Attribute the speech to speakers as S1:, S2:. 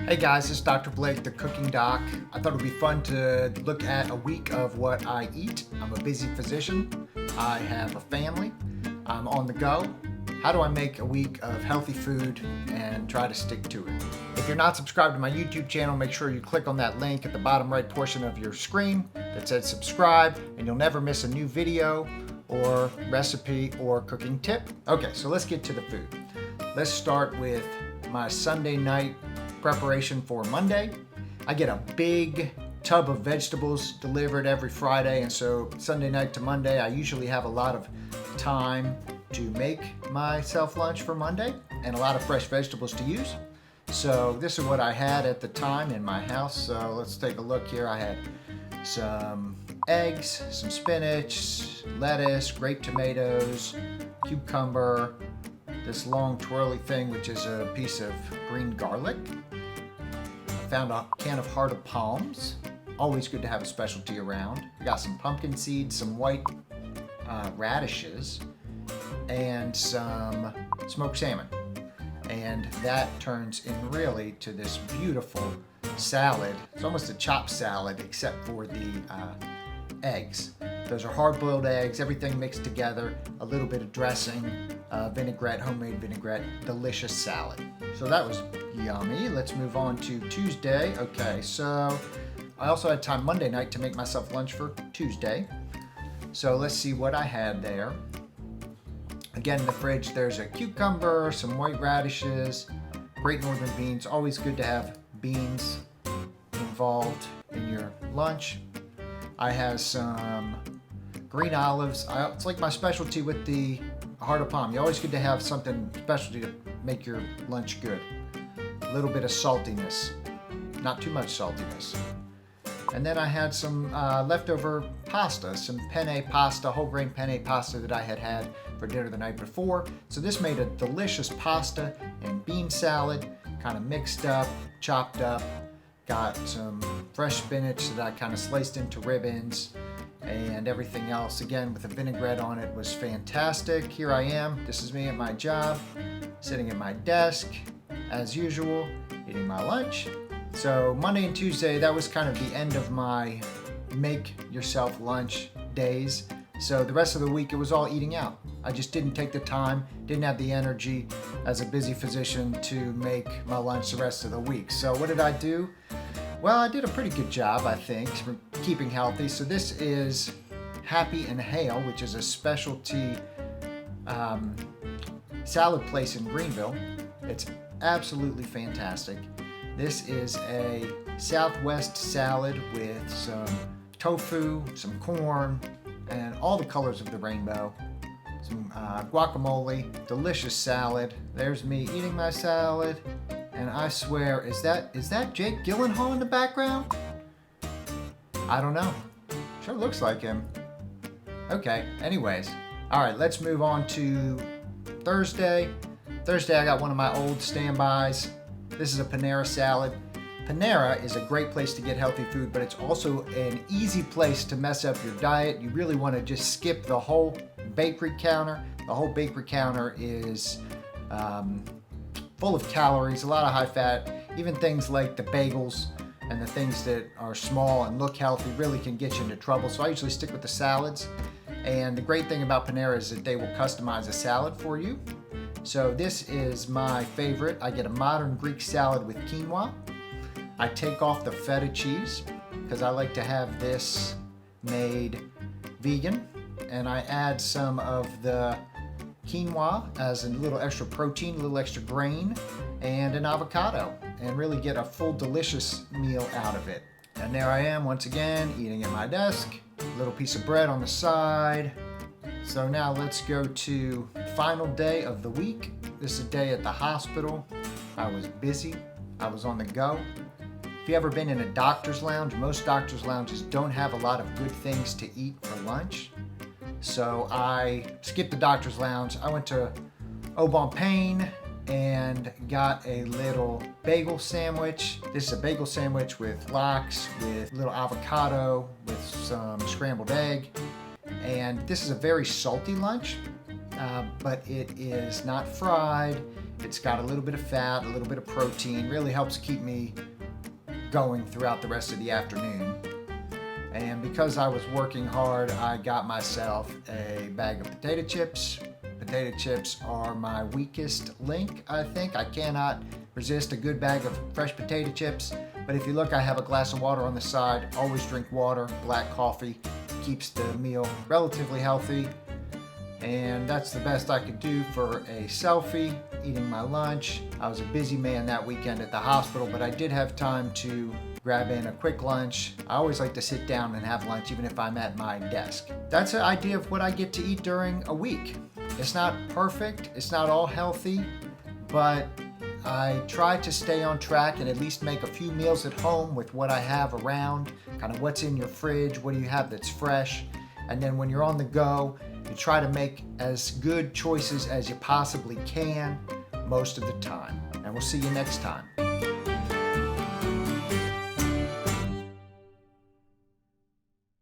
S1: Hey guys, this is Dr. Blake, the Cooking Doc. I thought it would be fun to look at a week of what I eat. I'm a busy physician. I have a family. I'm on the go. How do I make a week of healthy food and try to stick to it? If you're not subscribed to my YouTube channel, make sure you click on that link at the bottom right portion of your screen that says subscribe, and you'll never miss a new video or recipe or cooking tip. Okay, so let's get to the food. Let's start with my Sunday night preparation for Monday. I get a big tub of vegetables delivered every Friday, and so Sunday night to Monday I usually have a lot of time to make myself lunch for Monday and a lot of fresh vegetables to use. So this is what I had at the time in my house. So let's take a look here. I had some eggs, some spinach, lettuce, grape tomatoes, cucumber, this long twirly thing which is a piece of green garlic. I found a can of heart of palms. Always good to have a specialty around. I got some pumpkin seeds, some white radishes, and some smoked salmon. And that turns in really to this beautiful salad. It's almost a chopped salad except for the eggs. Those are hard-boiled eggs, everything mixed together, a little bit of dressing, vinaigrette, homemade vinaigrette, delicious salad. So that was yummy. Let's move on to Tuesday. Okay, so I also had time Monday night to make myself lunch for Tuesday. So let's see what I had there. Again, in the fridge, there's a cucumber, some white radishes, great northern beans. Always good to have beans involved in your lunch. I have some green olives. It's like my specialty with the heart of palm. You always get to have something specialty to make your lunch good. A little bit of saltiness, not too much saltiness. And then I had some leftover pasta, some penne pasta, whole grain penne pasta that I had for dinner the night before. So this made a delicious pasta and bean salad, kind of mixed up, chopped up. Got some fresh spinach that I kind of sliced into ribbons, and everything else, again, with a vinaigrette on it, was fantastic. Here I am. This is me at my job, sitting at my desk, as usual, eating my lunch. So Monday and Tuesday, that was kind of the end of my make yourself lunch days. So the rest of the week, it was all eating out. I just didn't take the time, didn't have the energy as a busy physician to make my lunch the rest of the week. So what did I do? Well, I did a pretty good job, I think, for keeping healthy. So this is Happy and Hale, which is a specialty salad place in Greenville. It's absolutely fantastic. This is a Southwest salad with some tofu, some corn, and all the colors of the rainbow. Some guacamole, delicious salad. There's me eating my salad. And I swear, is that Jake Gyllenhaal in the background? I don't know. Sure looks like him. Okay, anyways. All right, let's move on to Thursday. Thursday, I got one of my old standbys. This is a Panera salad. Panera is a great place to get healthy food, but it's also an easy place to mess up your diet. You really want to just skip the whole bakery counter. The whole bakery counter is full of calories, a lot of high fat. Even things like the bagels and the things that are small and look healthy really can get you into trouble. So I usually stick with the salads. And the great thing about Panera is that they will customize a salad for you. So this is my favorite. I get a modern Greek salad with quinoa. I take off the feta cheese because I like to have this made vegan. And I add some of the quinoa as a little extra protein, a little extra grain, and an avocado, and really get a full delicious meal out of it. And there I am once again eating at my desk, a little piece of bread on the side. So now let's go to the final day of the week. This is a day at the hospital. I was busy, I was on the go. If you've ever been in a doctor's lounge, most doctor's lounges don't have a lot of good things to eat for lunch. So I skipped the doctor's lounge. I went to Au Bon Pain and got a little bagel sandwich. This is a bagel sandwich with lox, with a little avocado, with some scrambled egg. And this is a very salty lunch, but it is not fried. It's got a little bit of fat, a little bit of protein, really helps keep me going throughout the rest of the afternoon. And because I was working hard, I got myself a bag of potato chips. Potato chips are my weakest link, I think. I cannot resist a good bag of fresh potato chips. But if you look, I have a glass of water on the side. Always drink water, black coffee. Keeps the meal relatively healthy. And that's the best I could do for a selfie, eating my lunch. I was a busy man that weekend at the hospital, but I did have time to grab in a quick lunch. I always like to sit down and have lunch even if I'm at my desk. That's an idea of what I get to eat during a week. It's not perfect, it's not all healthy, but I try to stay on track and at least make a few meals at home with what I have around, kind of what's in your fridge, what do you have that's fresh, and then when you're on the go, you try to make as good choices as you possibly can most of the time. And we'll see you next time.